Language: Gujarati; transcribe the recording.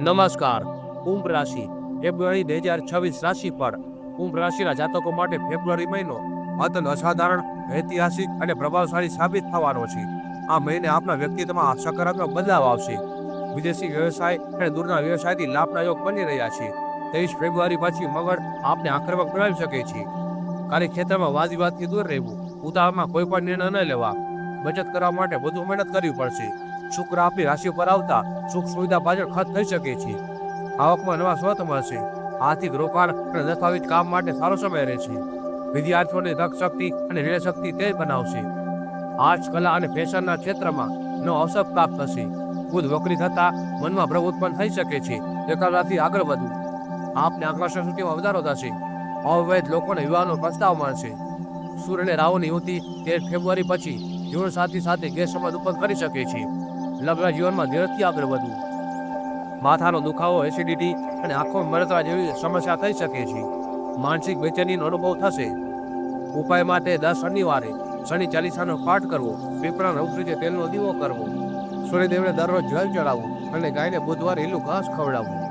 નમસ્કાર. કુંભ રાશિ ફેબ્રુઆરી 2026 રાશિફળ. કુંભ રાશિના જાતકો માટે ફેબ્રુઆરી મહિનો અત્યંત અસાધારણ, ઐતિહાસિક અને પ્રભાવશાળી સાબિત થવાનો છે. આ મહિને આપના વ્યક્તિત્વમાં સકારાત્મક બદલાવ આવશે. વિદેશી વ્યવસાય અને દૂરના વ્યવસાયથી લાભના યોગ બની રહ્યા છે. 23 ફેબ્રુઆરી પછી મંગળ આપને આક્રમક બનાવી શકે છે. કાર્યક્ષેત્રમાં વાદ-વિવાદથી દૂર રહેવું. ઉતાવળમાં કોઈ પણ નિર્ણય ન લેવા. બચત કરવા માટે વધુ મહેનત કરવી પડશે. શુક્ર આપની રાશિ પર આવતા સુખ સુવિધા પાછળ ખર્ચ થઈ શકે છે. આવકમાં નવા સ્રોત મળશે. આર્થિક રોકાણ અને દસ્તાવેજ કામ માટે સારો સમય રહેશે. વિદ્યાર્થીઓની તક શક્તિ અને નિર્ણય શક્તિ તેજ બનાવશે. આર્ટ્સ, કલા અને ફેશનના ક્ષેત્રમાં નવો અવસર પ્રાપ્ત થશે. બુધ વક્રી થતા મનમાં પ્રભુ ઉત્પન્ન થઈ શકે છે. એકાગ્રતાથી આગળ વધવું. આપને આકર્ષણ શક્તિમાં વધારો થશે. અવિવાહિત લોકોને વિવાહનો પ્રસ્તાવ મળશે. સૂર્ય અને રાહુની યુતિ 13 ફેબ્રુઆરી પછી જીવનસાથી સાથે ગેરસમજ ઉત્પન્ન કરી શકે છે. લગ્ન જીવનમાં ધીરજથી આગળ વધવું. માથાનો દુખાવો, એસિડિટી અને આંખોમાં બળતરા જેવી સમસ્યા થઈ શકે છે. માનસિક બેચેનીનો અનુભવ થશે. ઉપાય માટે દર શનિવારે શનિ ચાલીસાનો પાઠ કરવો, પીપળાના વૃક્ષ તેલનો દીવો કરવો, સૂર્યદેવને દરરોજ જળ ચડાવવું અને ગાયને બુધવારે લીલું ઘાસ ખવડાવવું.